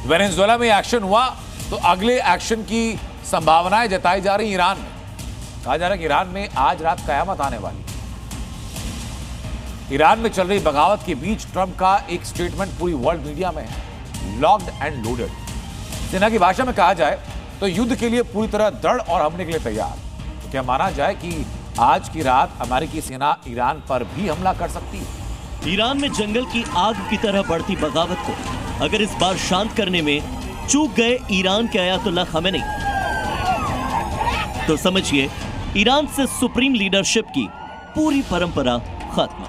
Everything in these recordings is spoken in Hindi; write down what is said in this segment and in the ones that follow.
वेनेजुएला में एक्शन हुआ तो अगले एक्शन की संभावनाएं जताई जा रही ईरान में। कहा जा रहा है कि ईरान में आज रात कयामत आने वाली। ईरान में चल रही बगावत के बीच ट्रंप का एक स्टेटमेंट पूरी वर्ल्ड मीडिया में है, लॉक्ड एंड लोडेड। सेना की भाषा में कहा जाए तो युद्ध के लिए पूरी तरह दृढ़ और हमले के लिए तैयार। तो क्या माना जाए कि आज की रात अमेरिकी सेना ईरान पर भी हमला कर सकती है? ईरान में जंगल की आग की तरह बढ़ती बगावत को अगर इस बार शांत करने में चूक गए ईरान के अयातुल्लाह खामेनी, तो समझिए ईरान से सुप्रीम लीडरशिप की पूरी परंपरा खत्म।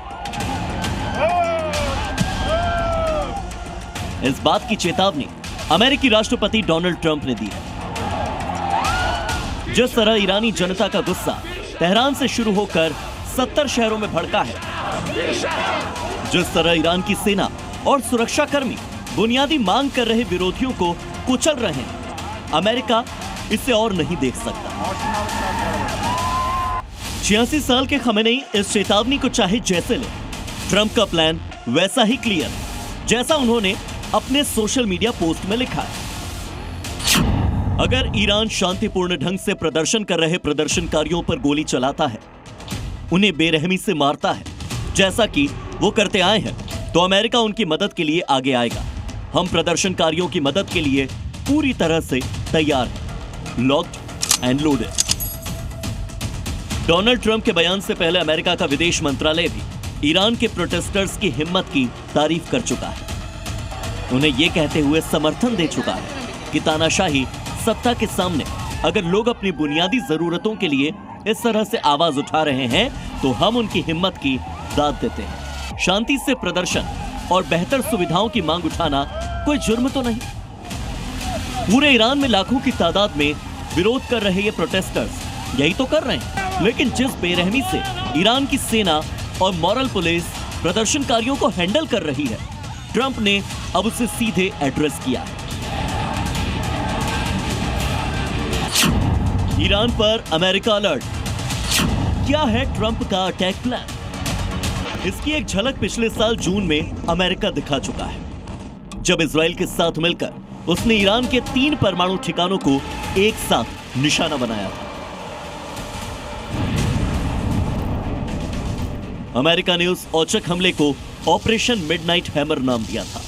इस बात की चेतावनी अमेरिकी राष्ट्रपति डोनाल्ड ट्रंप ने दी है। जिस तरह ईरानी जनता का गुस्सा तेहरान से शुरू होकर 70 शहरों में भड़का है, जिस तरह ईरान की सेना और सुरक्षाकर्मी बुनियादी मांग कर रहे विरोधियों को कुचल रहे हैं, अमेरिका इसे और नहीं देख सकता। 86 साल के खामेनी इस चेतावनी को चाहे जैसे ले, ट्रंप का प्लान वैसा ही क्लियर जैसा उन्होंने अपने सोशल मीडिया पोस्ट में लिखा है। अगर ईरान शांतिपूर्ण ढंग से प्रदर्शन कर रहे प्रदर्शनकारियों पर गोली चलाता है, उन्हें बेरहमी से मारता है, जैसा कि वो करते आए हैं, तो अमेरिका उनकी मदद के लिए आगे आएगा। हम प्रदर्शनकारियों की मदद के लिए पूरी तरह से तैयार हैं, locked and loaded. Donald Trump के बयान से पहले अमेरिका का विदेश मंत्रालय भी ईरान के प्रोटेस्टर्स की हिम्मत की तारीफ कर चुका है। उन्हें यह कहते हुए समर्थन दे चुका है कि तानाशाही सत्ता के सामने अगर लोग अपनी बुनियादी जरूरतों के लिए इस तरह से आवाज उठा रहे हैं, तो हम उनकी हिम्मत की दाद देते हैं। शांति से प्रदर्शन और बेहतर सुविधाओं की मांग उठाना कोई जुर्म तो नहीं। पूरे ईरान में लाखों की तादाद में विरोध कर रहे ये प्रोटेस्टर्स यही तो कर रहे हैं, लेकिन जिस बेरहमी से ईरान की सेना और मॉरल पुलिस प्रदर्शनकारियों को हैंडल कर रही है, ट्रंप ने अब उसे सीधे एड्रेस किया है। ईरान पर अमेरिका अलर्ट। क्या है ट्रंप का अटैक प्लान? इसकी एक झलक पिछले साल जून में अमेरिका दिखा चुका है, जब इजराइल के साथ मिलकर उसने ईरान के 3 परमाणु ठिकानों को एक साथ निशाना बनाया था। अमेरिका ने उस औचक हमले को ऑपरेशन मिडनाइट हैमर नाम दिया था।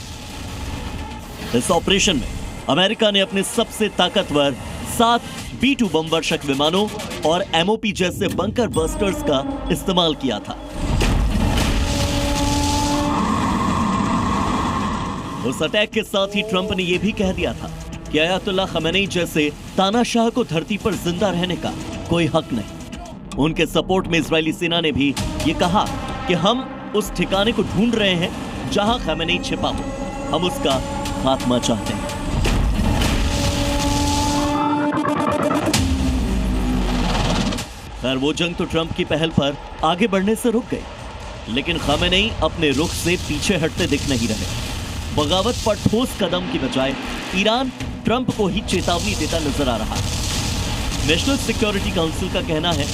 इस ऑपरेशन में अमेरिका ने अपने सबसे ताकतवर 7 B-2 बम वर्षक विमानों और MOP जैसे बंकर बस्टर्स का इस्तेमाल किया था। उस अटैक के साथ ही ट्रंप ने यह भी कह दिया था कि अयातुल्लाह खामेनी जैसे तानाशाह को धरती पर जिंदा रहने का कोई हक नहीं। उनके सपोर्ट में इजरायली सेना ने भी ये कहा कि हम उस ठिकाने को ढूंढ रहे हैं जहां खामेनी छिपा हो, हम उसका खात्मा चाहते हैं। खैर वो जंग तो ट्रंप की पहल पर आगे बढ़ने से रुक गई, लेकिन खामेनी अपने रुख से पीछे हटते दिख नहीं रहे। बगावत पर ठोस कदम की बजाय ईरान ट्रंप को ही चेतावनी देता नजर आ रहा है। नेशनल सिक्योरिटी काउंसिल का कहना है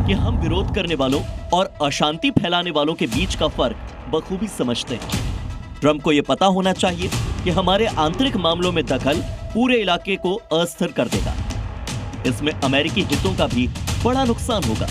कि हम विरोध करने वालों और अशांति फैलाने वालों के बीच का फर्क बखूबी समझते हैं। ट्रंप को यह पता होना चाहिए कि हमारे आंतरिक मामलों में दखल पूरे इलाके को अस्थिर कर देगा। इसमें अमेरिकी हितों का भी बड़ा नुकसान होगा।